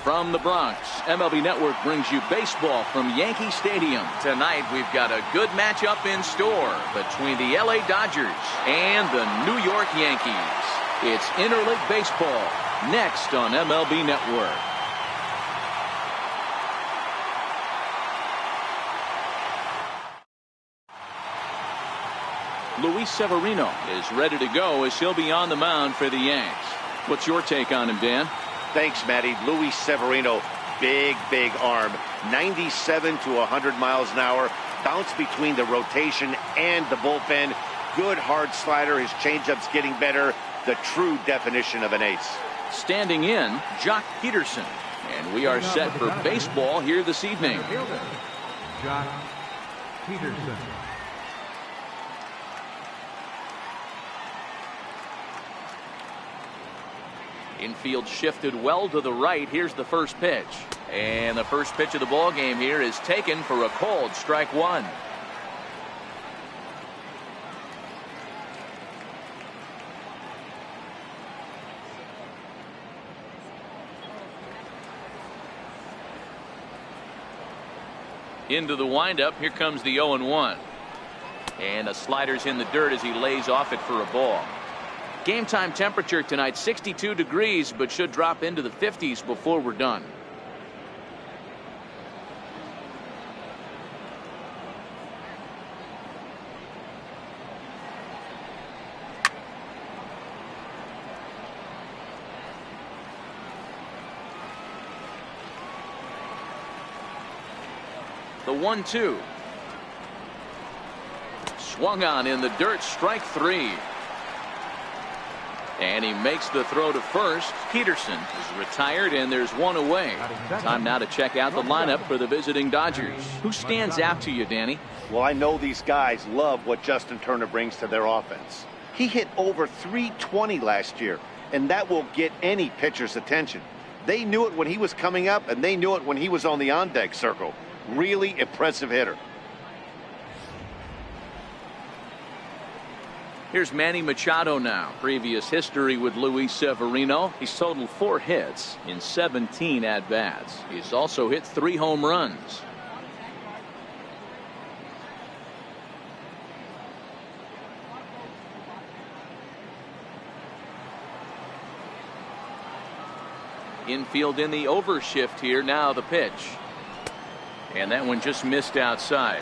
From the Bronx, MLB Network brings you baseball from Yankee Stadium. Tonight, we've got a good matchup in store between the LA Dodgers and the New York Yankees. It's interleague baseball next on MLB Network. Luis Severino is ready to go as he'll be on the mound for the Yanks. What's your take on him, Dan? Thanks, Matty. Luis Severino, big arm, 97 to 100 miles an hour, bounce between the rotation and the bullpen. Good hard slider. His changeup's getting better. The true definition of an ace. Standing in, Jock Peterson, and we are set for baseball here this evening. Jock Peterson. Infield shifted well to the right. Here's the first pitch. And the first pitch of the ball game here is taken for a called strike one. Into the windup. Here comes the 0-1. And the slider's in the dirt as he lays off it for a ball. Game time temperature tonight 62 degrees, but should drop into the 50s before we're done. The 1-2. Swung on in the dirt, strike three. And he makes the throw to first. Peterson is retired, and there's one away. Time now to check out the lineup for the visiting Dodgers. Who stands out to you, Danny? Well, I know these guys love what Justin Turner brings to their offense. He hit over 320 last year, and that will get any pitcher's attention. They knew it when he was coming up, and they knew it when he was on the on-deck circle. Really impressive hitter. Here's Manny Machado now. Previous history with Luis Severino. He's totaled 4 hits in 17 at-bats. He's also hit 3 home runs. Infield in the overshift here. Now the pitch. And that one just missed outside.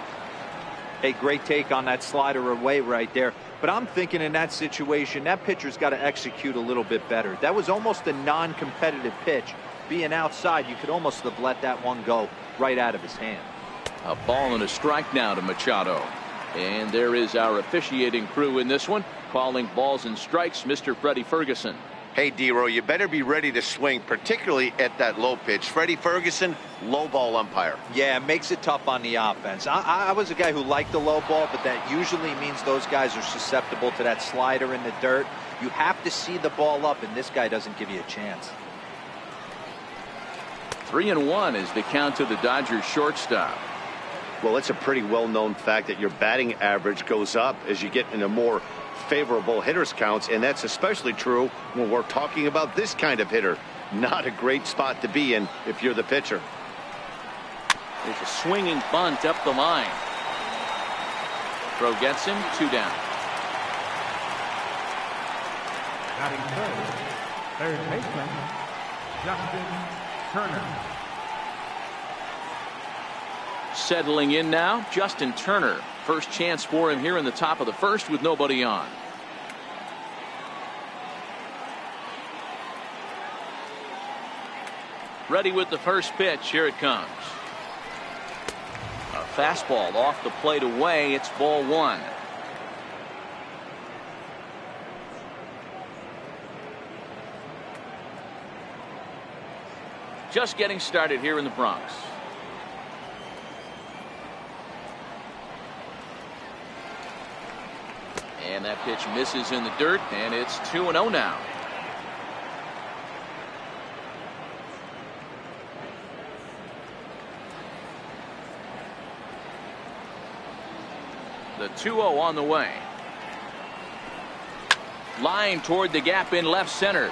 A great take on that slider away right there. But I'm thinking in that situation, that pitcher's got to execute a little bit better. That was almost a non-competitive pitch. Being outside, you could almost have let that one go right out of his hand. A ball and a strike now to Machado. And there is our officiating crew in this one, calling balls and strikes, Mr. Freddie Ferguson. Hey, D-Row, you better be ready to swing, particularly at that low pitch. Freddie Ferguson, low ball umpire. Yeah, it makes it tough on the offense. I was a guy who liked the low ball, but that usually means those guys are susceptible to that slider in the dirt. You have to see the ball up, and this guy doesn't give you a chance. 3-1 is the count to the Dodgers shortstop. Well, it's a pretty well-known fact that your batting average goes up as you get into more favorable hitters counts, and that's especially true when we're talking about this kind of hitter. Not a great spot to be in if you're the pitcher. There's a swinging bunt up the line. Throw gets him, 2 down. Batting third baseman, Justin Turner. Settling in now, Justin Turner. First chance for him here in the top of the first with nobody on. Ready with the first pitch. Here it comes. A fastball off the plate away. It's ball 1. Just getting started here in the Bronx. And that pitch misses in the dirt, and it's 2-0 now. The 2-0 on the way. Line toward the gap in left center.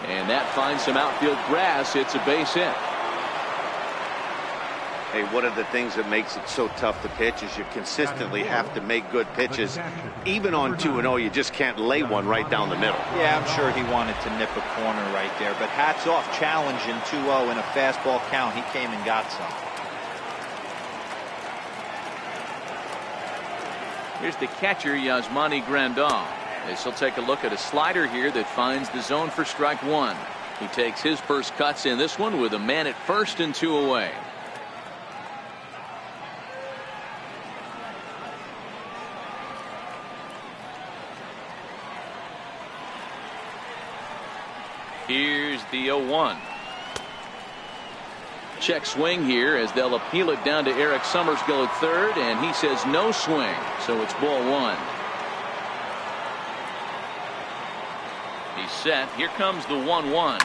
And that finds some outfield grass. It's a base hit. Hey, one of the things that makes it so tough to pitch is you consistently have to make good pitches. Even on 2-0, you just can't lay one right down the middle. Yeah, I'm sure he wanted to nip a corner right there, but hats off, challenging 2-0 in a fastball count. He came and got some. Here's the catcher, Yasmani Grandal. As he'll take a look at a slider here that finds the zone for strike one. He takes his first cuts in this one with a man at first and 2 away. Here's the 0-1. Check swing here as they'll appeal it down to Eric Summersgill at third, and he says no swing, so it's ball one. He's set. Here comes the 1-1.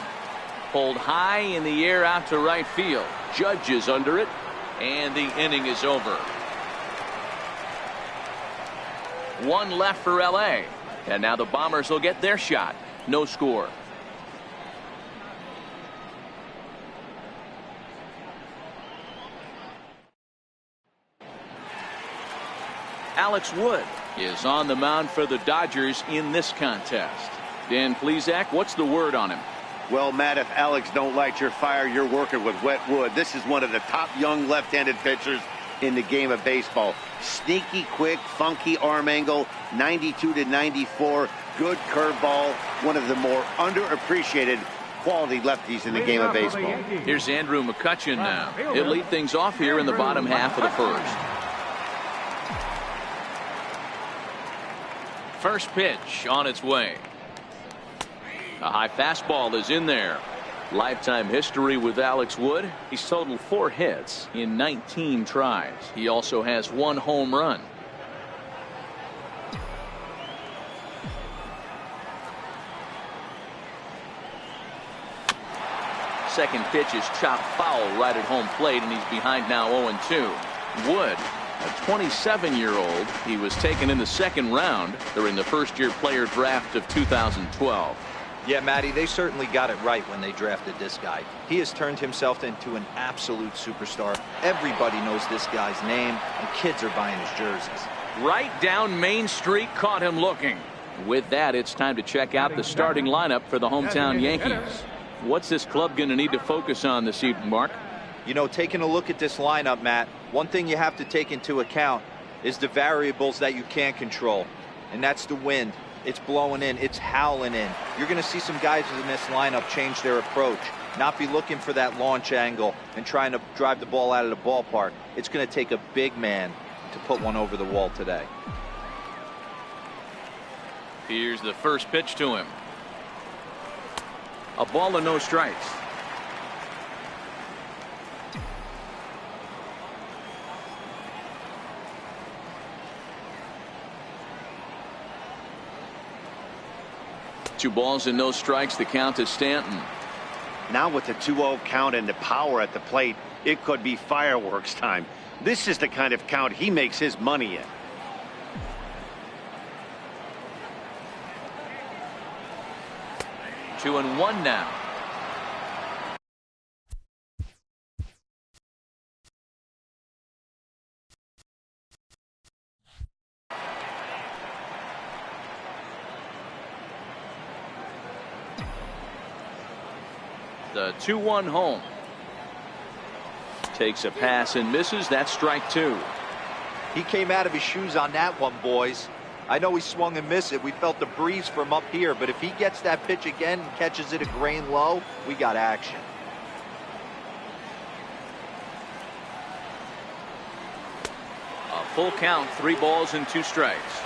Pulled high in the air out to right field. Judge is under it, and the inning is over. One left for LA, and now the Bombers will get their shot. No score. Alex Wood is on the mound for the Dodgers in this contest. Dan Plesac, what's the word on him? Well, Matt, if Alex don't light your fire, you're working with wet wood. This is one of the top young left-handed pitchers in the game of baseball. Sneaky, quick, funky arm angle, 92 to 94, good curveball, one of the more underappreciated quality lefties in the game of baseball. Here's Andrew McCutchen now. He'll lead things off here in the bottom half of the first. First pitch on its way. A high fastball is in there. Lifetime history with Alex Wood. He's totaled 4 hits in 19 tries. He also has 1 home run. Second pitch is chopped foul right at home plate, and he's behind now 0-2. Wood, a 27-year-old. He was taken in the second round during the first-year player draft of 2012. Yeah, Matty, they certainly got it right when they drafted this guy. He has turned himself into an absolute superstar. Everybody knows this guy's name, and kids are buying his jerseys. Right down Main Street caught him looking. With that, it's time to check out the starting lineup for the hometown Yankees. What's this club going to need to focus on this evening, Mark? You know, taking a look at this lineup, Matt, one thing you have to take into account is the variables that you can't control, and that's the wind. It's blowing in. It's howling in. You're going to see some guys in this lineup change their approach, not be looking for that launch angle and trying to drive the ball out of the ballpark. It's going to take a big man to put one over the wall today. Here's the first pitch to him. A ball and no strikes. Two balls and no strikes. The count to Stanton. Now with the 2-0 count and the power at the plate, it could be fireworks time. This is the kind of count he makes his money in. Two and one now. The 2-1 home. Takes a pass and misses. That's strike two. He came out of his shoes on that one, boys. I know he swung and missed it. We felt the breeze from up here, but if he gets that pitch again and catches it a grain low, we got action. A full count, 3 balls and 2 strikes.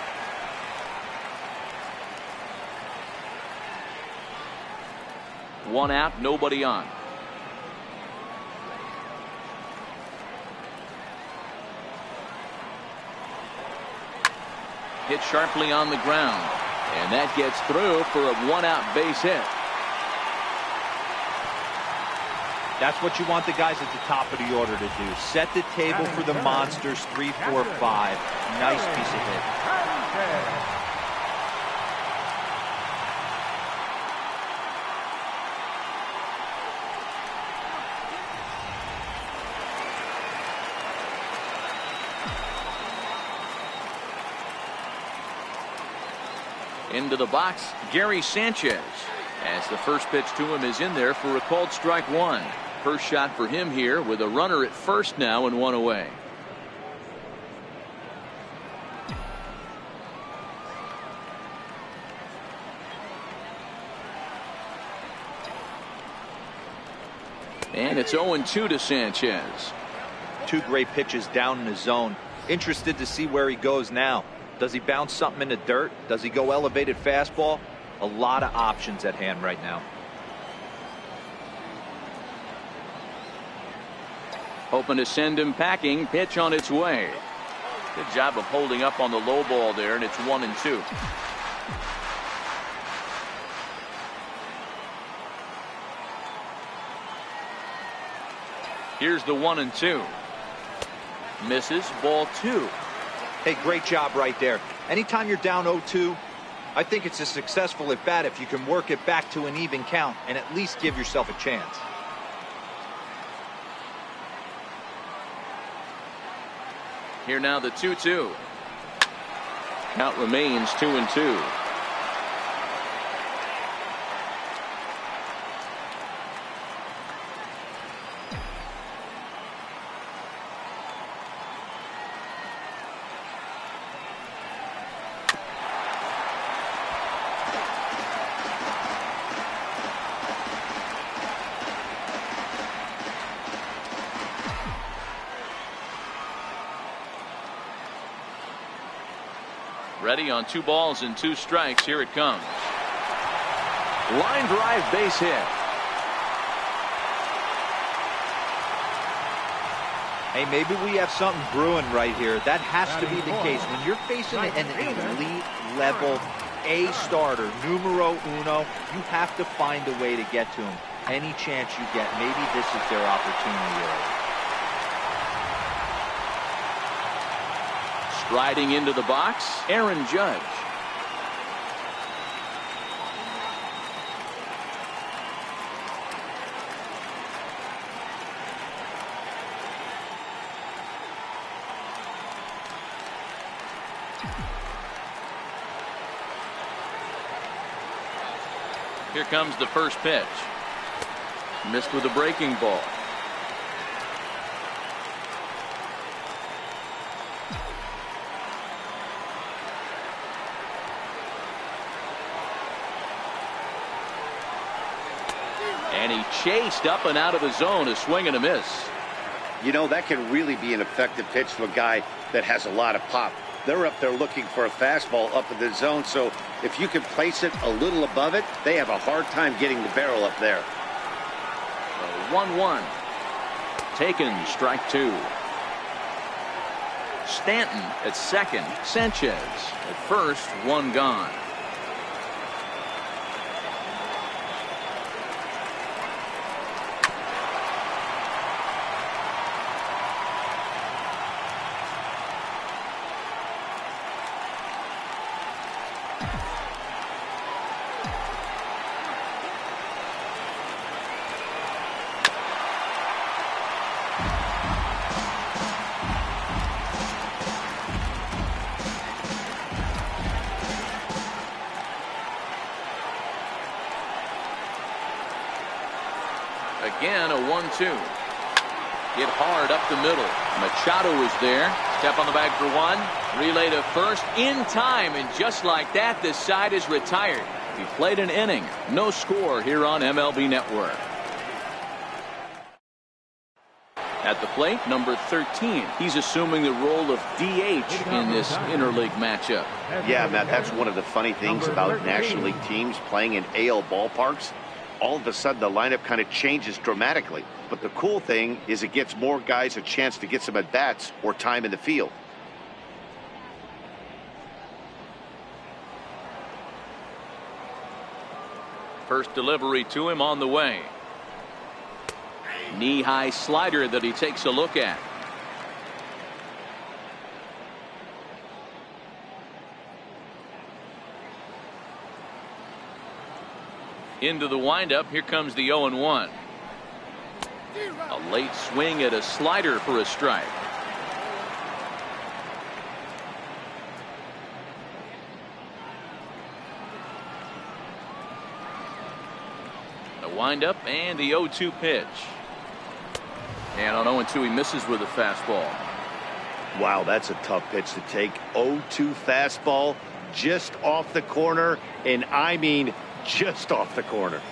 One out, nobody on. Hit sharply on the ground, and that gets through for a 1-out base hit. That's what you want the guys at the top of the order to do. Set the table for the monsters. 3, 4, 5. Nice piece of hit. Into the box, Gary Sanchez. As the first pitch to him is in there for a called strike one. First shot for him here with a runner at first now and one away. And it's 0-2 to Sanchez. Two great pitches down in the zone. Interested to see where he goes now. Does he bounce something in the dirt? Does he go elevated fastball? A lot of options at hand right now. Hoping to send him packing. Pitch on its way. Good job of holding up on the low ball there, and it's 1-2. Here's the 1-2. Misses, ball 2. Hey, great job right there. Anytime you're down 0-2, I think it's a successful at bat if you can work it back to an even count and at least give yourself a chance. Here now the 2-2. Count remains 2-2. Ready on 2 balls and 2 strikes. Here it comes. Line drive, base hit. Hey, maybe we have something brewing right here. That has to be the case. When you're facing an elite level A starter, numero uno, you have to find a way to get to him. Any chance you get, maybe this is their opportunity. Striding into the box, Aaron Judge. Here comes the first pitch. Missed with a breaking ball. And he chased up and out of the zone, a swing and a miss. You know, that can really be an effective pitch to a guy that has a lot of pop. They're up there looking for a fastball up in the zone, so if you can place it a little above it, they have a hard time getting the barrel up there. 1-1. Taken, strike 2. Stanton at second. Sanchez at first, 1 gone. Again, a 1-2. Hit hard up the middle. Machado is there. Step on the bag for 1. Relay to first in time, and just like that, this side is retired. He played an inning. No score here on MLB Network. At the plate, number 13. He's assuming the role of DH in this interleague matchup. Yeah, Matt, that's one of the funny things about National League teams playing in AL ballparks. All of a sudden, the lineup kind of changes dramatically. But the cool thing is it gives more guys a chance to get some at-bats or time in the field. First delivery to him on the way. Knee-high slider that he takes a look at. Into the windup. Here comes the 0-1. A late swing at a slider for a strike. windup and the 0-2 pitch. And on 0-2 he misses with a fastball. Wow, that's a tough pitch to take. 0-2 fastball just off the corner, and I mean just off the corner.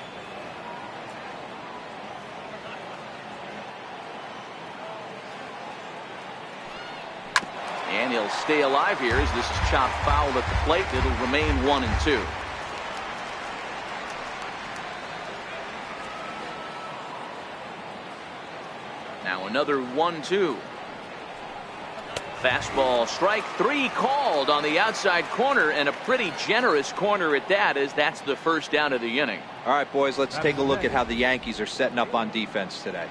And he'll stay alive here as this is chopped foul at the plate. It'll remain 1-2. Now another 1-2. Fastball, strike three called on the outside corner, and a pretty generous corner at that, as that's the first down of the inning. All right, boys, let's take a look at how the Yankees are setting up on defense today.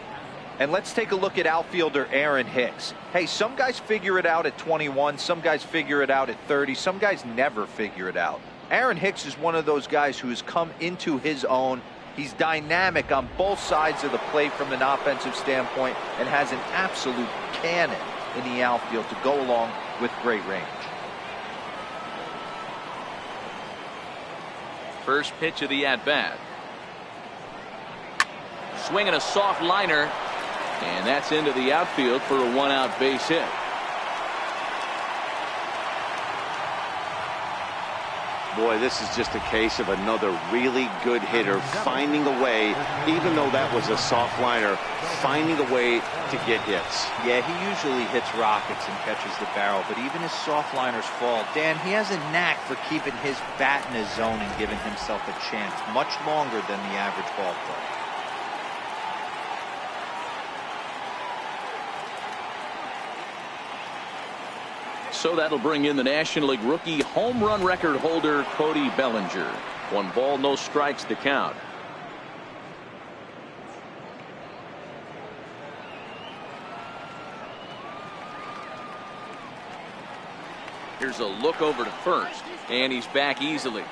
And let's take a look at outfielder Aaron Hicks. Hey, some guys figure it out at 21, some guys figure it out at 30, some guys never figure it out. Aaron Hicks is one of those guys who has come into his own. He's dynamic on both sides of the plate from an offensive standpoint and has an absolute cannon in the outfield to go along with great range. First pitch of the at-bat. Swinging a soft liner, and that's into the outfield for a one-out base hit. Boy, this is just a case of another really good hitter finding a way, even though that was a soft liner, finding a way to get hits. Yeah, he usually hits rockets and catches the barrel, but even his soft liners fall. Dan, he has a knack for keeping his bat in his zone and giving himself a chance much longer than the average ball player. So that'll bring in the National League rookie home run record holder Cody Bellinger. 1 ball, no strikes to count. Here's a look over to first, and he's back easily.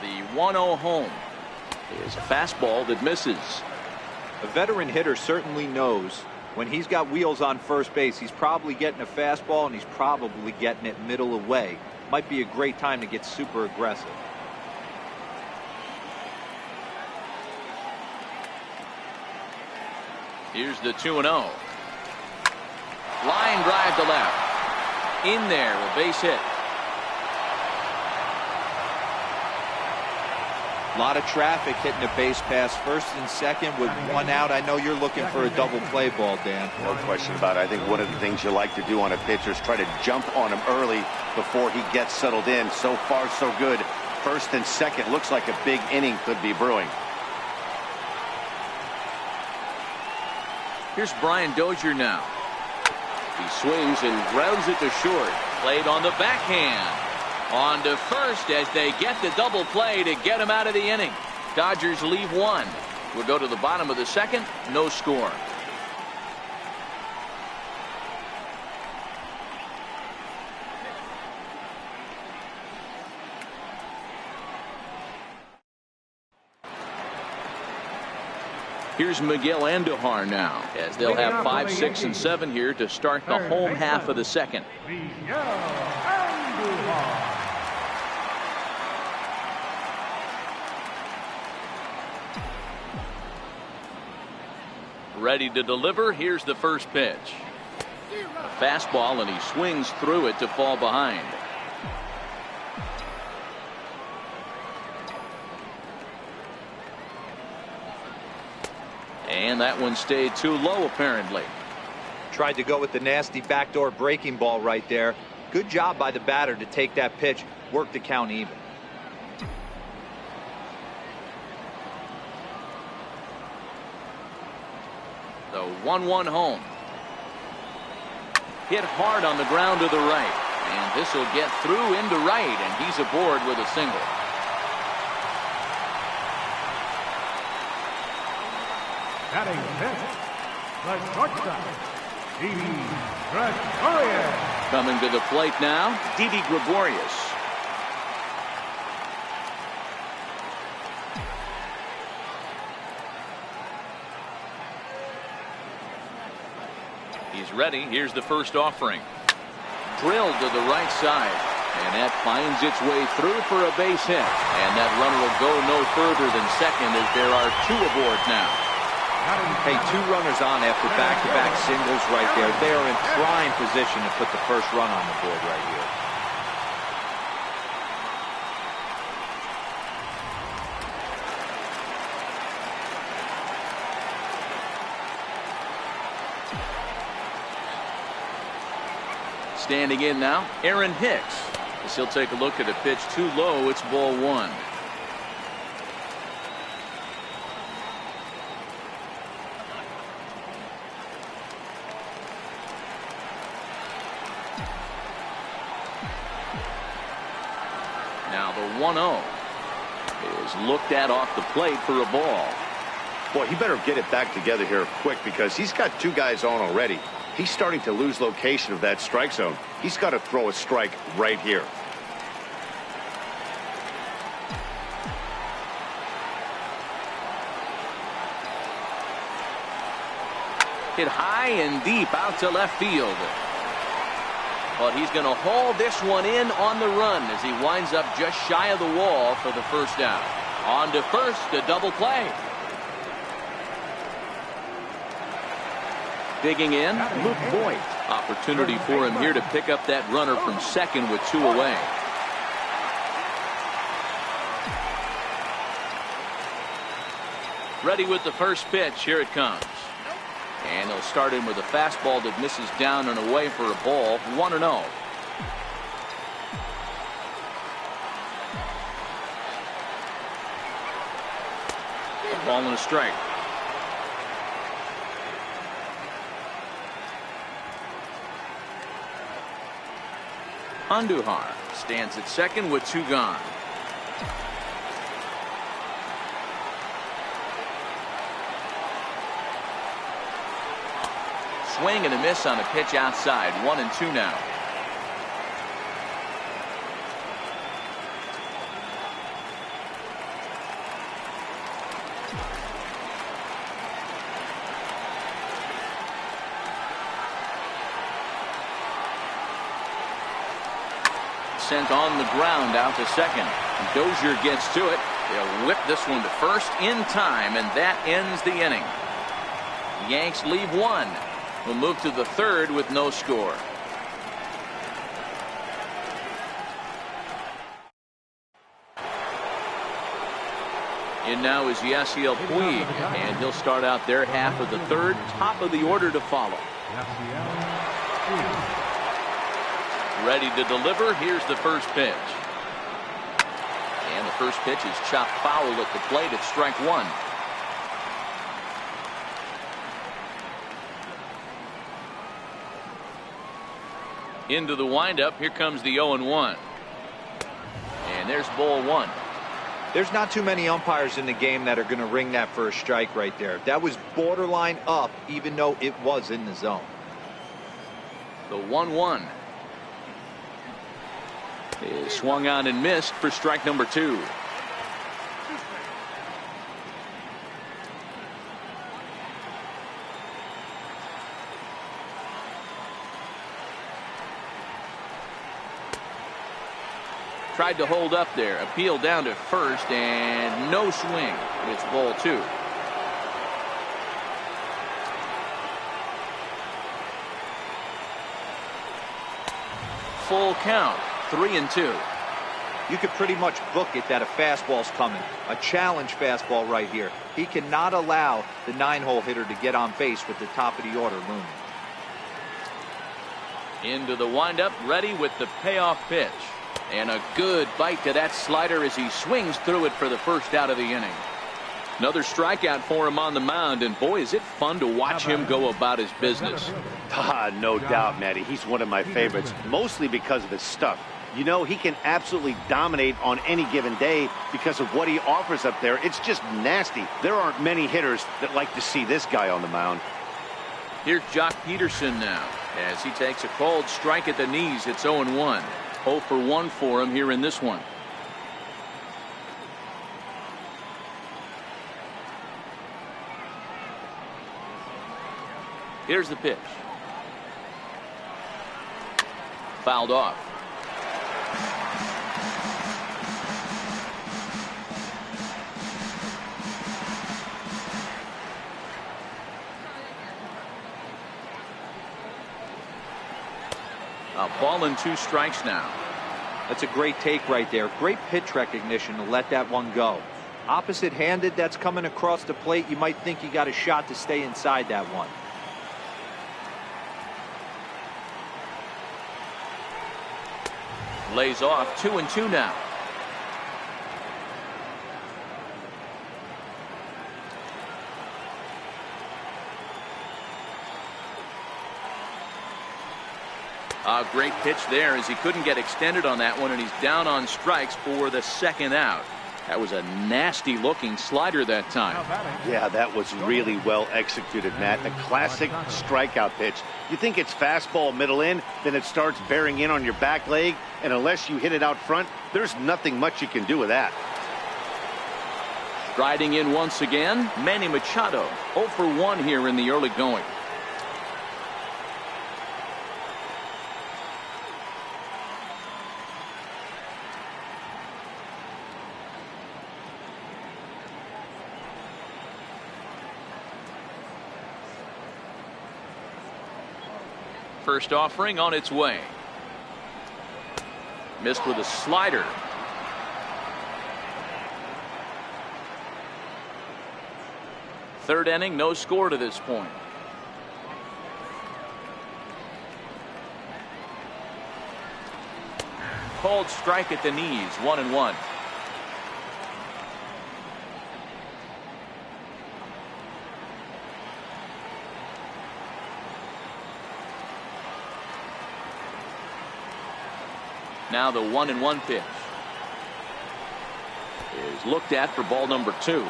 The 1-0 home is a fastball that misses. A veteran hitter certainly knows when he's got wheels on first base, he's probably getting a fastball and he's probably getting it middle away. Might be a great time to get super aggressive. Here's the 2-0. Line drive to left. In there, a base hit. A lot of traffic hitting a base pass first and second with 1 out. I know you're looking for a double play ball, Dan. No question about it. I think one of the things you like to do on a pitcher is try to jump on him early before he gets settled in. So far, so good. First and second looks like a big inning could be brewing. Here's Brian Dozier now. He swings and grounds it to short. Played on the backhand. On to first as they get the double play to get him out of the inning. Dodgers leave 1. We'll go to the bottom of the second. No score. Here's Miguel Andujar now, as they'll have 5, 6, and 7 here to start the home half of the second. Miguel Andujar. Ready to deliver. Here's the first pitch. A fastball, and he swings through it to fall behind. And that one stayed too low, apparently. Tried to go with the nasty backdoor breaking ball right there. Good job by the batter to take that pitch, work the count even. The 1-1 home. Hit hard on the ground to the right. And this will get through into right, and he's aboard with a single. Batting fifth, the shortstop, Didi Gregorius. Coming to the plate now, Didi Gregorius. He's ready. Here's the first offering. Drilled to the right side. And that finds its way through for a base hit. And that runner will go no further than second as there are 2 aboard now. Hey, 2 runners on after back-to-back singles right there. They are in prime position to put the first run on the board right here. Standing in now, Aaron Hicks. As he'll take a look at a pitch too low, it's ball 1. Now the 1-0 is looked at off the plate for a ball. Boy, he better get it back together here quick because he's got 2 guys on already. He's starting to lose location of that strike zone. He's got to throw a strike right here. Hit high and deep out to left field. But he's going to haul this one in on the run as he winds up just shy of the wall for the first out. On to first, a double play. Digging in, Luke Voigt. Opportunity for him here to pick up that runner from second with 2 away. Ready with the first pitch. Here it comes. And he'll start in with a fastball that misses down and away for a ball. 1-0. Ball and a strike. Andujar stands at second with 2 gone. Swing and a miss on a pitch outside. 1-2 now. Sent on the ground out to second. Dozier gets to it. They'll whip this one to first in time, and that ends the inning. The Yanks leave 1. We'll move to the 3rd with no score. In now is Yasiel Puig, and he'll start out their half of the 3rd. Top of the order to follow. Ready to deliver. Here's the first pitch. And the first pitch is chopped foul at the plate. It's strike 1. Into the windup. Here comes the 0-1. And there's ball 1. There's not too many umpires in the game that are going to ring that for a strike right there. That was borderline up, even though it was in the zone. The 1-1 is swung on and missed for strike number 2. Tried to hold up there. Appeal down to first and no swing. It's ball 2. Full count. 3-2. You could pretty much book it that a fastball's coming. A challenge fastball right here. He cannot allow the 9-hole hitter to get on base with the top of the order looming. Into the windup, ready with the payoff pitch. And a good bite to that slider as he swings through it for the first out of the inning. Another strikeout for him on the mound, and boy, is it fun to watch him go about his business. No doubt, Matty. He's one of my favorites, mostly because of his stuff. You know, he can absolutely dominate on any given day because of what he offers up there. It's just nasty. There aren't many hitters that like to see this guy on the mound. Here's Jock Peterson now as he takes a called strike at the knees. It's 0-1. 0 for 1 for him here in this one. Here's the pitch. fouled off. A ball and 2 strikes now. That's a great take right there. Great pitch recognition to let that one go. Opposite handed, that's coming across the plate. You might think you got a shot to stay inside that one. Lays off 2-2 now. A great pitch there as he couldn't get extended on that one, and he's down on strikes for the 2nd out. That was a nasty looking slider that time. Yeah, that was really well executed, Matt. A classic strikeout pitch. You think it's fastball middle in, then it starts bearing in on your back leg, and unless you hit it out front, there's nothing much you can do with that. Striding in once again, Manny Machado, 0 for 1 here in the early going. First offering on its way. Missed with a slider. Third inning, no score to this point. Called strike at the knees, 1-1. Now the 1-1 pitch is looked at for ball number 2.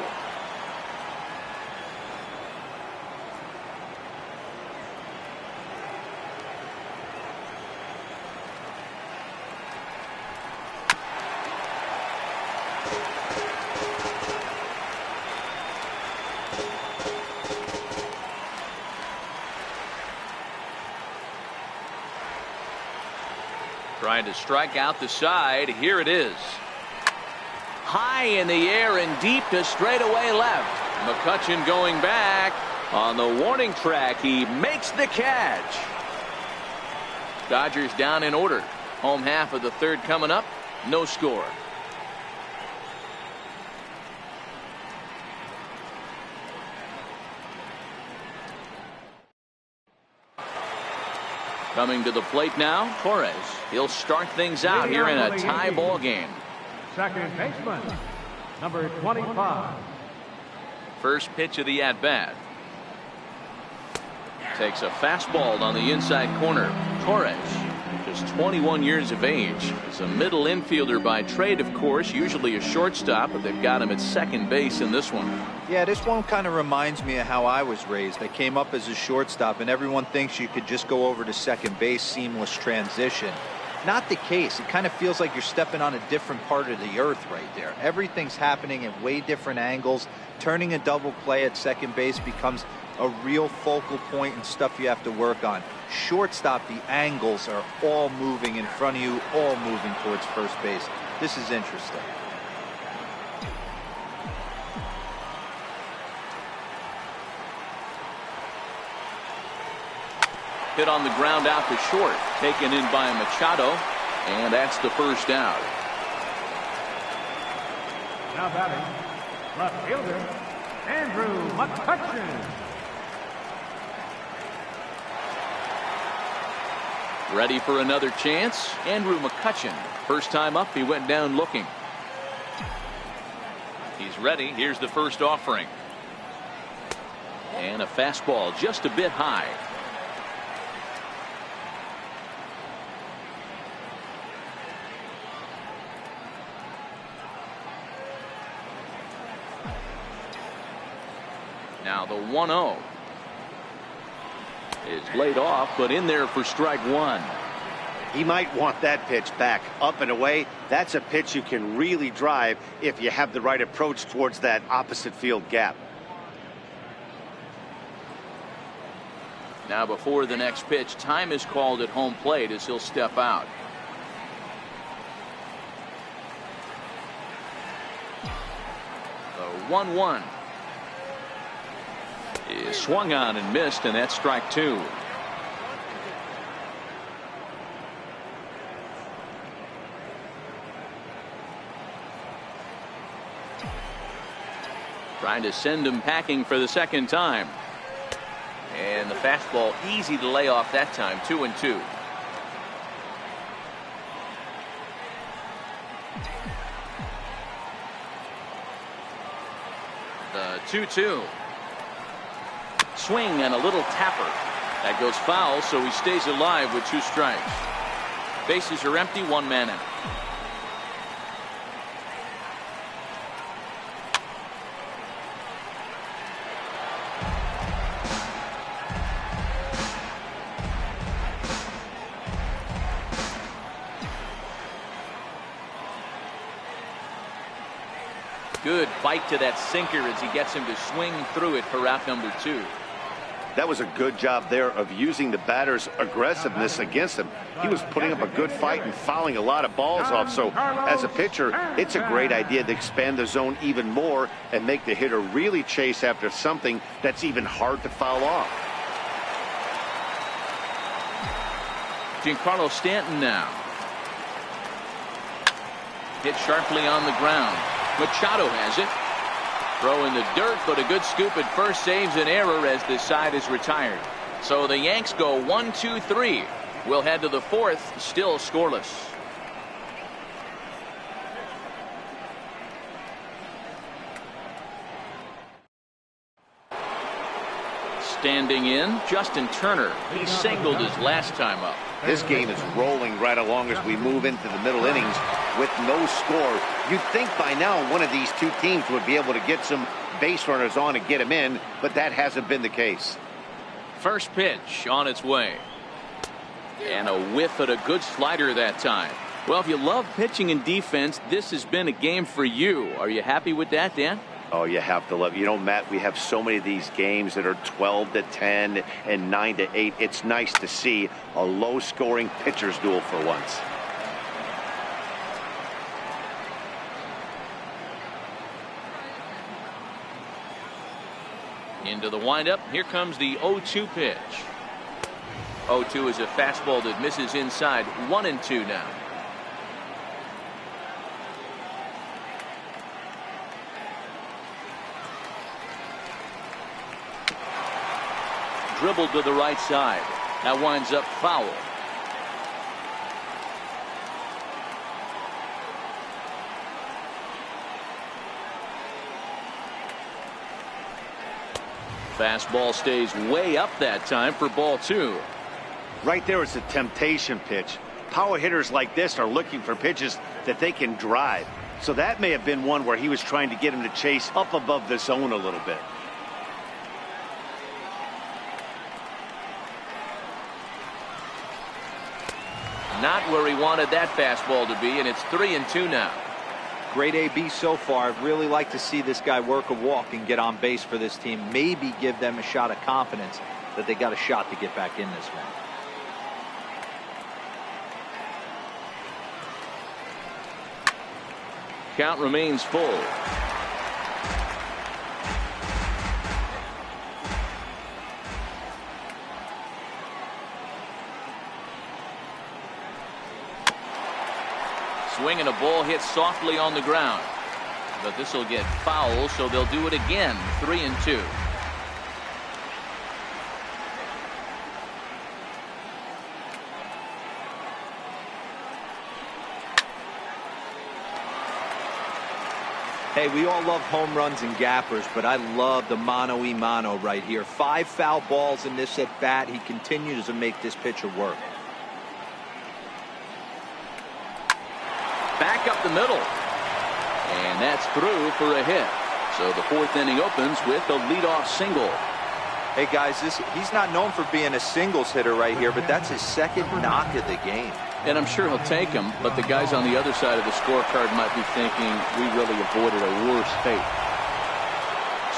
Trying to strike out the side. Here it is. High in the air and deep to straightaway left. McCutchen going back on the warning track. He makes the catch. Dodgers down in order. Home half of the 3rd coming up. No score. Coming to the plate now, Torres. He'll start things out here in a tie ball game. Second baseman, number 25. First pitch of the at-bat. Takes a fastball on the inside corner. Torres, just 21 years of age. Is a middle infielder by trade, of course, usually a shortstop, but they've got him at second base in this one. Yeah, this one kind of reminds me of how I was raised. I came up as a shortstop, and everyone thinks you could just go over to second base, seamless transition. Not the case. It kind of feels like you're stepping on a different part of the earth right there. Everything's happening at way different angles. Turning a double play at second base becomes a real focal point and stuff you have to work on. Shortstop, the angles are all moving in front of you, all moving towards first base. This is interesting. Hit on the ground out to short. Taken in by Machado. And that's the first out. Now batting, left fielder, Andrew McCutchen. Ready for another chance. Andrew McCutchen. First time up, he went down looking. He's ready. Here's the first offering. And a fastball just a bit high. Now the 1-0 is laid off, but in there for strike 1. He might want that pitch back up and away. That's a pitch you can really drive if you have the right approach towards that opposite field gap. Now before the next pitch, time is called at home plate as he'll step out. The 1-1 is swung on and missed, and that's strike two. Trying to send him packing for the second time. And the fastball easy to lay off that time. 2-2. The 2-2. Swing and a little tapper. That goes foul, so he stays alive with 2 strikes. Bases are empty, 1 man out. Good bite to that sinker as he gets him to swing through it for out number 2. That was a good job there of using the batter's aggressiveness against him. He was putting up a good fight and fouling a lot of balls off. So as a pitcher, it's a great idea to expand the zone even more and make the hitter really chase after something that's even hard to foul off. Giancarlo Stanton now. Hit sharply on the ground. Machado has it. Throw in the dirt, but a good scoop at first saves an error as this side is retired. So the Yanks go 1-2-3. We'll head to the 4th, still scoreless. Standing in, Justin Turner. He singled his last time up. This game is rolling right along as we move into the middle innings with no score. You'd think by now one of these two teams would be able to get some base runners on and get them in, but that hasn't been the case. First pitch on its way. And a whiff at a good slider that time. Well, if you love pitching and defense, this has been a game for you. Are you happy with that, Dan? Oh, you have to love it. You know, Matt, we have so many of these games that are 12-10 and 9-8. It's nice to see a low-scoring pitcher's duel for once. Into the windup. Here comes the 0-2 pitch. 0-2 is a fastball that misses inside. 1-2 now. Dribbled to the right side. That winds up foul. Fastball stays way up that time for ball 2. Right there is a temptation pitch. Power hitters like this are looking for pitches that they can drive. So that may have been one where he was trying to get him to chase up above the zone a little bit. Not where he wanted that fastball to be, and it's 3-2 now. Great AB so far. I'd really like to see this guy work a walk and get on base for this team. Maybe give them a shot of confidence that they got a shot to get back in this one. Count remains full. Swing and a ball hit softly on the ground. But this will get foul, so they'll do it again. 3-2. Hey, we all love home runs and gappers, but I love the mano-a-mano right here. 5 foul balls in this at bat. He continues to make this pitcher work. Back up the middle. And that's through for a hit. So the 4th inning opens with a leadoff single. Hey, guys, he's not known for being a singles hitter right here, but that's his 2nd knock of the game. And I'm sure he'll take him, but the guys on the other side of the scorecard might be thinking we really avoided a worse fate.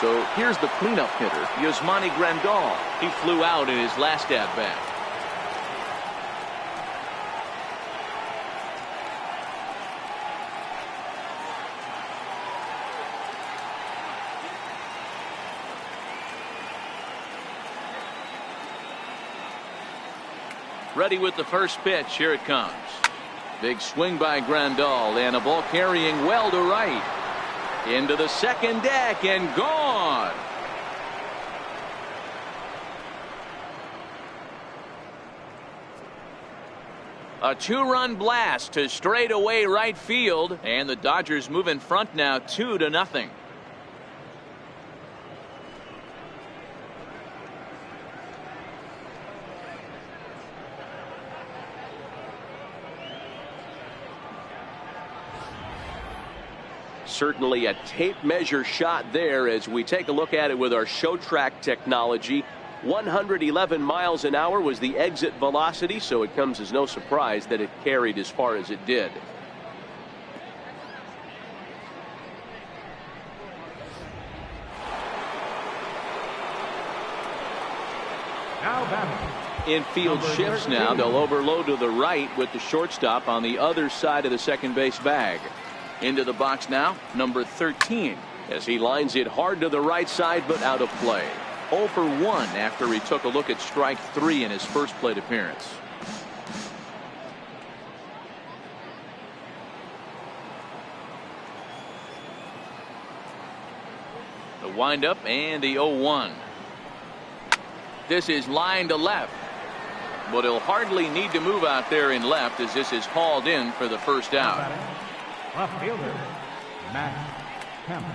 So here's the cleanup hitter, Yasmani Grandal. He flew out in his last at-bat. Ready with the first pitch. Here it comes. Big swing by Grandal, and a ball carrying well to right. Into the second deck and gone. A two-run blast to straightaway right field, and the Dodgers move in front now 2-0. Certainly a tape measure shot there as we take a look at it with our show track technology. 111 miles an hour was the exit velocity, so it comes as no surprise that it carried as far as it did. Now batting. Infield shifts now. They'll overload to the right with the shortstop on the other side of the second base bag. Into the box now, number 13, as he lines it hard to the right side but out of play. 0 for 1 after he took a look at strike 3 in his first plate appearance. The windup and the 0-1. This is line to left, but he'll hardly need to move out there in left as this is hauled in for the first out. Left fielder, Matt Kemp.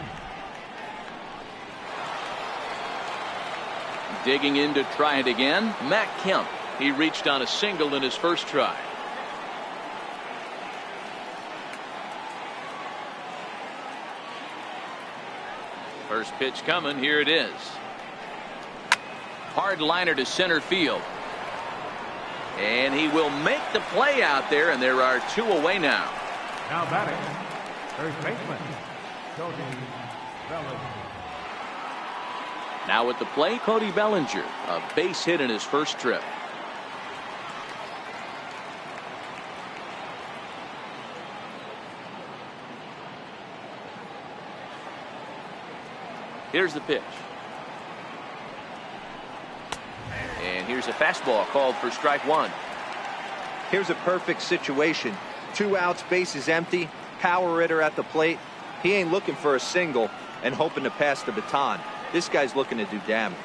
Digging in to try it again, Matt Kemp. He reached on a single in his first try. First pitch coming. Here it is. Hard liner to center field. And he will make the play out there, and there are 2 away now. Now batting, first baseman, Cody Bellinger. Now at the plate, Cody Bellinger, a base hit in his first trip. Here's the pitch. And here's a fastball called for strike 1. Here's a perfect situation. 2 outs, bases empty, power hitter at the plate. He ain't looking for a single and hoping to pass the baton. This guy's looking to do damage.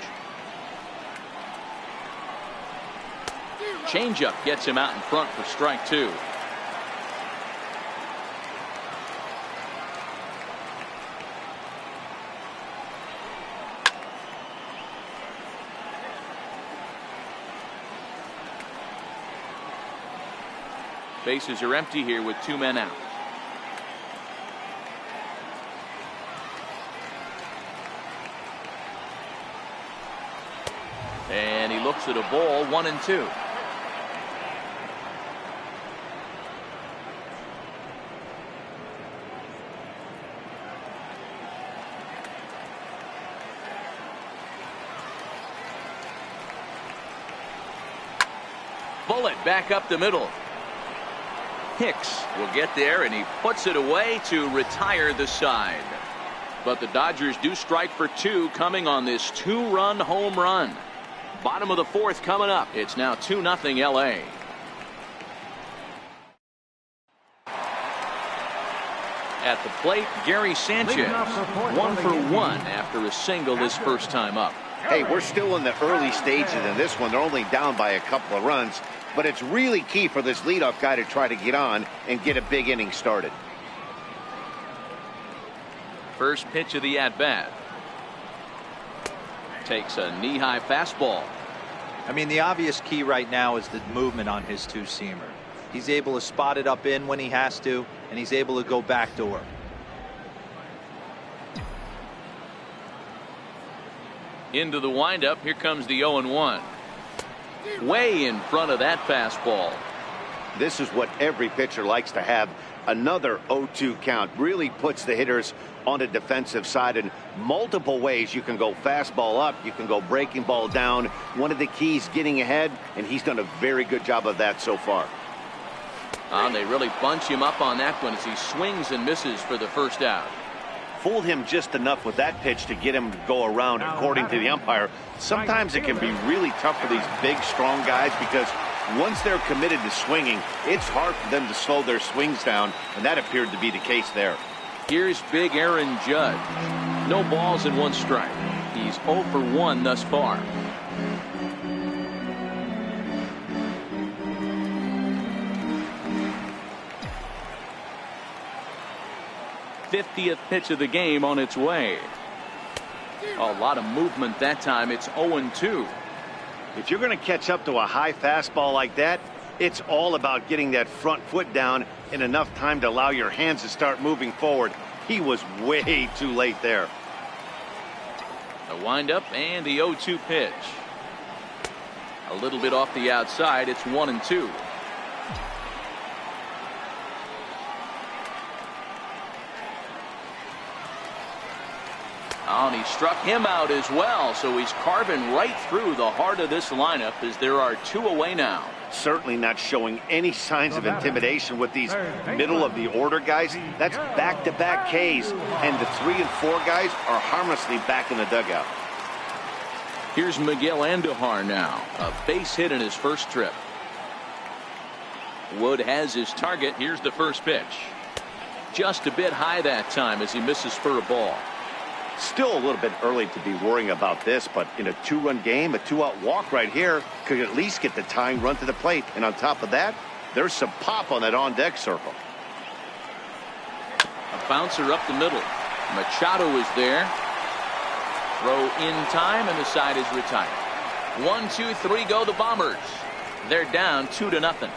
Changeup gets him out in front for strike 2. Bases are empty here with 2 men out. And he looks at a ball, 1-2. Bullet back up the middle. Hicks will get there, and he puts it away to retire the side. But the Dodgers do strike for 2 coming on this 2-run home run. Bottom of the 4th coming up. It's now 2-0 LA. At the plate, Gary Sanchez, 1 for 1 after a single his first time up. Hey, we're still in the early stages in this one. They're only down by a couple of runs, but it's really key for this leadoff guy to try to get on and get a big inning started. First pitch of the at-bat. Takes a knee-high fastball. I mean, the obvious key right now is the movement on his two-seamer. He's able to spot it up in when he has to, and he's able to go backdoor. Into the windup. Here comes the 0-1. Way in front of that fastball. This is what every pitcher likes to have, Another 0-2 count really puts the hitters on the defensive side in multiple ways. You can go fastball up, you can go breaking ball down. One of the keys, getting ahead, and he's done a very good job of that so far. They really bunch him up on that one as he swings and misses for the first out. Fooled him just enough with that pitch to get him to go around, according to the umpire. Sometimes it can be really tough for these big, strong guys because once they're committed to swinging, it's hard for them to slow their swings down, and that appeared to be the case there. Here's big Aaron Judge. No balls and 1 strike. He's 0 for 1 thus far. '50th pitch of the game on its way. A lot of movement that time. It's 0-2. If you're going to catch up to a high fastball like that, it's all about getting that front foot down in enough time to allow your hands to start moving forward. He was way too late there. The windup and the 0-2 pitch. A little bit off the outside. It's 1-2. And he struck him out as well, so he's carving right through the heart of this lineup as there are 2 away now. Certainly not showing any signs of intimidation with these middle of the order guys. That's back-to-back Ks, and the 3 and 4 guys are harmlessly back in the dugout. Here's Miguel Andujar now, a base hit in his first trip. Wood has his target. Here's the first pitch. Just a bit high that time as he misses for a ball. Still a little bit early to be worrying about this, but in a 2-run game, a 2-out walk right here could at least get the tying run to the plate. And on top of that, there's some pop on that on-deck circle. A bouncer up the middle. Machado is there. Throw in time, and the side is retired. 1, 2, 3 go the Bombers. They're down 2-0.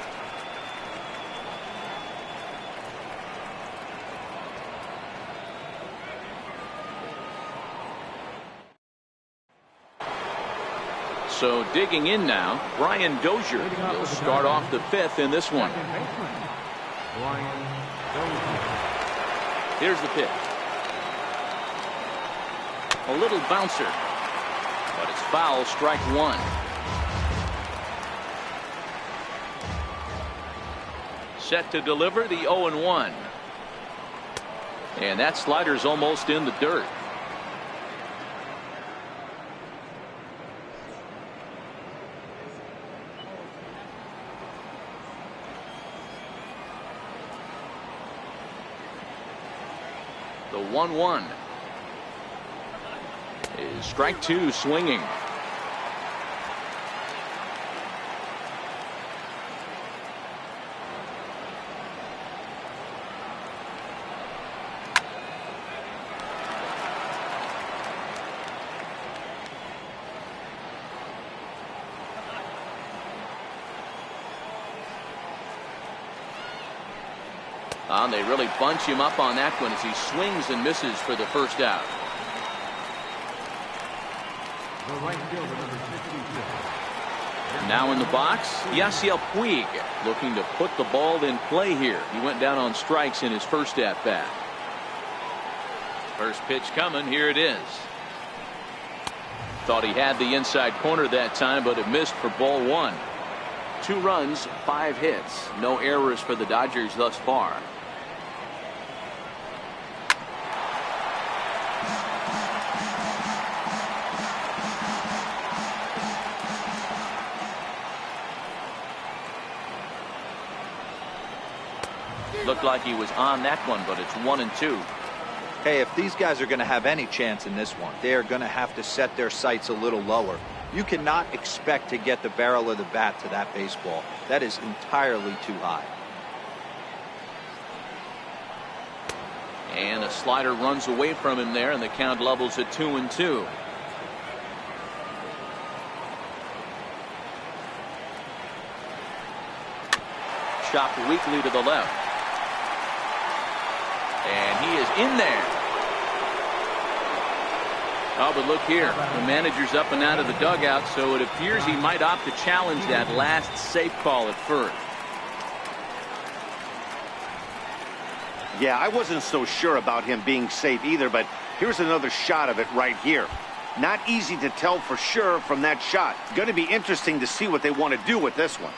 So digging in now, Brian Dozier will start off the 5th in this one. Here's the pitch. A little bouncer, but it's foul, strike 1. Set to deliver the 0-1. And that slider's almost in the dirt. The 1-1 is strike 2, swinging. They really bunch him up on that one as he swings and misses for the first out. The right fielder, number 66. Now in the box, Yasiel Puig looking to put the ball in play here. He went down on strikes in his first at bat. First pitch coming. Here it is. Thought he had the inside corner that time, but it missed for ball 1. 2 runs, 5 hits. No errors for the Dodgers thus far. Looked like he was on that one, but it's 1-2. Hey, if these guys are going to have any chance in this one, they are going to have to set their sights a little lower. You cannot expect to get the barrel of the bat to that baseball. That is entirely too high. And a slider runs away from him there, and the count levels at 2-2. Chopped weakly to the left. And he is in there. Oh, but look here. The manager's up and out of the dugout, so it appears he might opt to challenge that last safe call at first. Yeah, I wasn't so sure about him being safe either, but here's another shot of it right here. Not easy to tell for sure from that shot. Going to be interesting to see what they want to do with this one.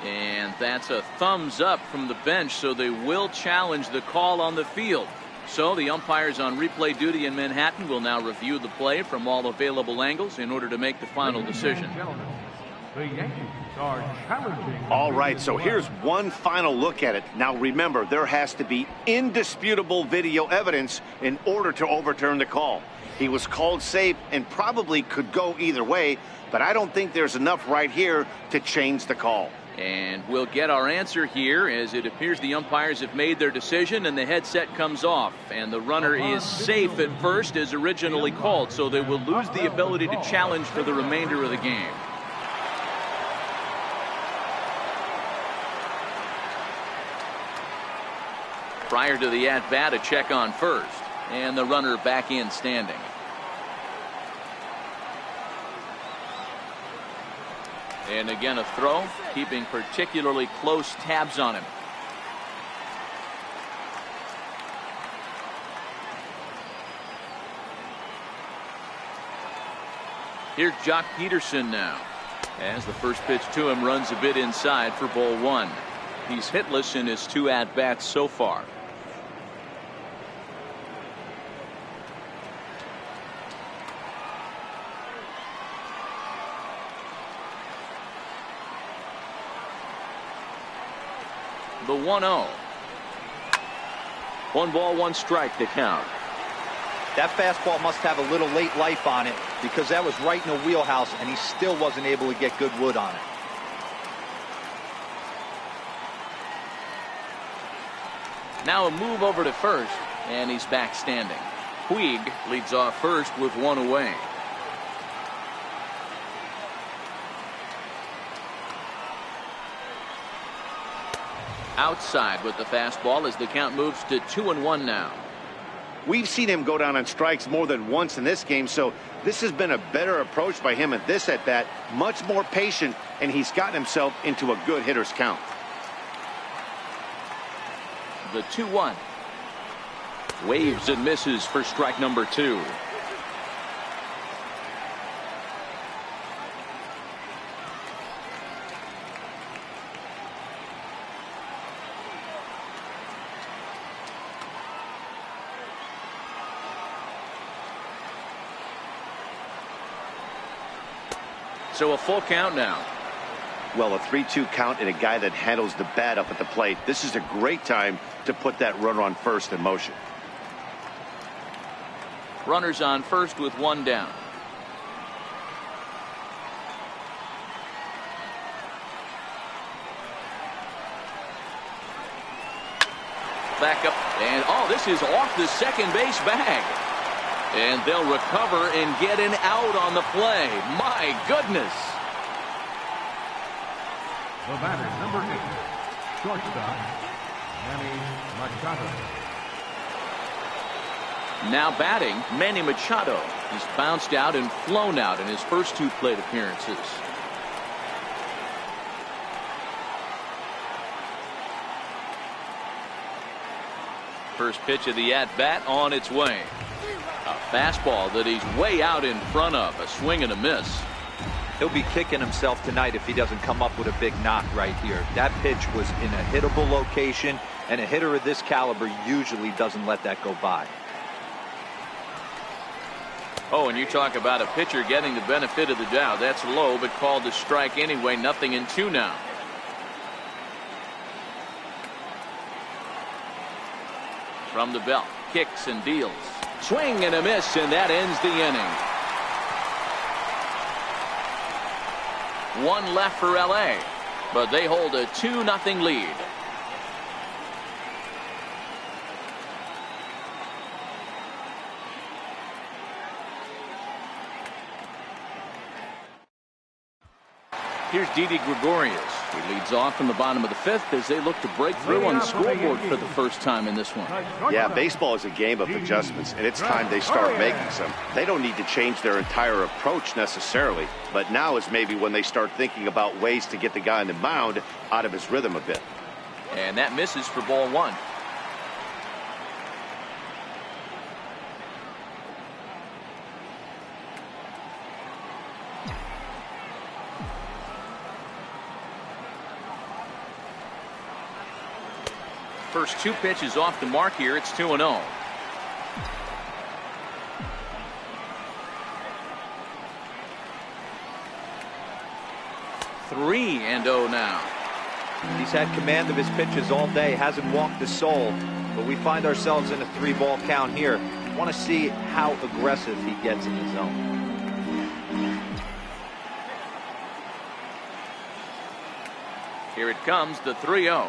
And that's a thumbs up from the bench, so they will challenge the call on the field. So the umpires on replay duty in Manhattan will now review the play from all available angles in order to make the final decision. The Yankees are challenging. All right, so here's one final look at it. Now remember, there has to be indisputable video evidence in order to overturn the call. He was called safe and probably could go either way, but I don't think there's enough right here to change the call. And we'll get our answer here, as it appears the umpires have made their decision and the headset comes off. And the runner is safe at first as originally called, so they will lose the ability to challenge for the remainder of the game. Prior to the at-bat, a check on first, and the runner back in standing. And again, a throw, keeping particularly close tabs on him. Here's Jock Peterson now, as the first pitch to him runs a bit inside for ball one. He's hitless in his 2 at-bats so far. The 1-0. 1 ball, 1 strike to count. That fastball must have a little late life on it, because that was right in the wheelhouse and he still wasn't able to get good wood on it. Now a move over to first, and he's back standing. Puig leads off first with 1 away. Outside with the fastball as the count moves to 2-1 now. We've seen him go down on strikes more than once in this game, so this has been a better approach by him at this at-bat. Much more patient, and he's gotten himself into a good hitter's count. The 2-1. Waves and misses for strike number 2. So a full count now. Well, a 3-2 count and a guy that handles the bat up at the plate. This is a great time to put that runner on first in motion. Runners on first with 1 down. Back up, and oh, this is off the second base bag. And they'll recover and get an out on the play. My goodness. The batter, number 8, shortstop, Manny Machado. Now batting, Manny Machado. He's bounced out and flown out in his first 2 plate appearances. First pitch of the at-bat on its way. A fastball that he's way out in front of. A swing and a miss. He'll be kicking himself tonight if he doesn't come up with a big knock right here. That pitch was in a hittable location, and a hitter of this caliber usually doesn't let that go by. Oh, and you talk about a pitcher getting the benefit of the doubt. That's low, but called a strike anyway. 0-2 now. From the belt, kicks and deals. Swing and a miss, and that ends the inning. 1 left for LA, but they hold a 2-0 lead. Here's Didi Gregorius. He leads off from the bottom of the 5th as they look to break through on the scoreboard for the first time in this one. Yeah, baseball is a game of adjustments, and it's time they start making some. They don't need to change their entire approach necessarily, but now is maybe when they start thinking about ways to get the guy on the mound out of his rhythm a bit. And that misses for ball one. First two pitches off the mark here. It's 2-0. Three and 0 now. He's had command of his pitches all day, hasn't walked a soul, but we find ourselves in a 3-ball count here. Want to see how aggressive he gets in the zone. Here it comes, the 3-0.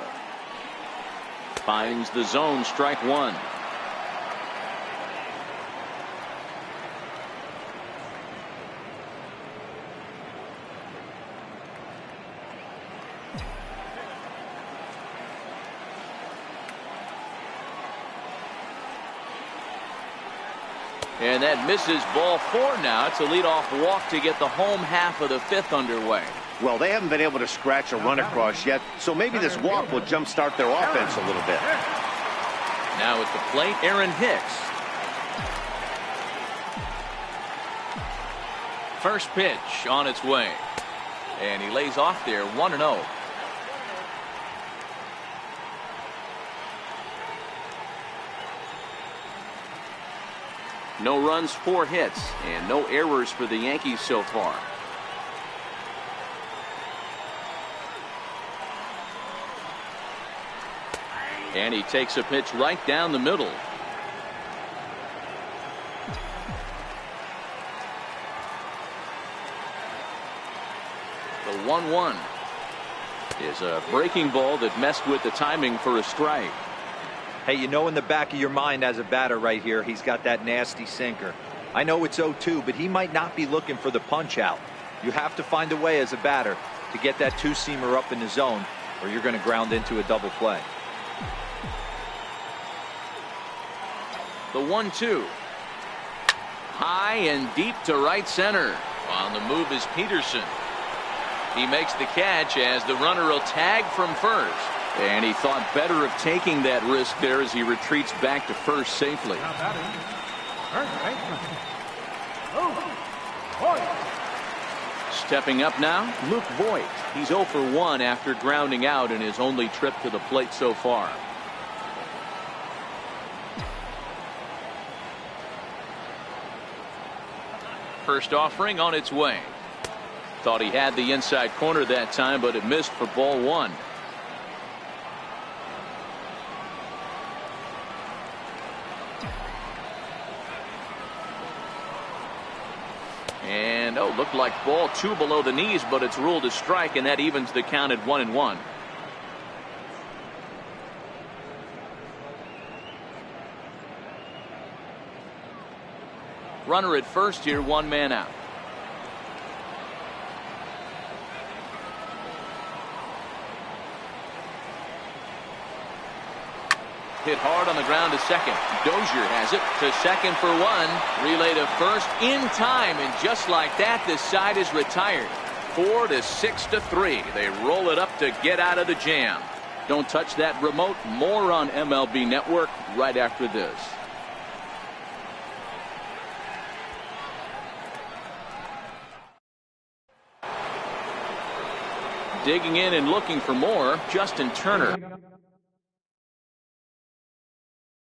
Finds the zone, strike one. And that misses, ball four now. It's a leadoff walk to get the home half of the fifth underway. Well, they haven't been able to scratch a run across yet, so maybe this walk will jumpstart their offense a little bit. Now at the plate, Aaron Hicks. First pitch on its way. And he lays off there, 1-0. No runs, 4 hits, and no errors for the Yankees so far. And he takes a pitch right down the middle. The 1-1 is a breaking ball that messed with the timing for a strike. Hey, you know in the back of your mind as a batter right here, he's got that nasty sinker. I know it's 0-2, but he might not be looking for the punch out. You have to find a way as a batter to get that two-seamer up in the zone, or you're going to ground into a double play. The 1-2. High and deep to right center. On the move is Peterson. He makes the catch as the runner will tag from first. And he thought better of taking that risk there as he retreats back to first safely. Now batting, first baseman. Voit. Stepping up now, Luke Voit. He's 0 for 1 after grounding out in his only trip to the plate so far. First offering on its way. Thought he had the inside corner that time, but it missed for ball one. And looked like ball 2 below the knees, but it's ruled a strike, and that evens the count at 1-1. Runner at first here, 1 man out. Hit hard on the ground to second. Dozier has it to second for 1. Relay to first in time, and just like that, this side is retired. 4-6-3. They roll it up to get out of the jam. Don't touch that remote. More on MLB Network right after this. Digging in and looking for more, Justin Turner.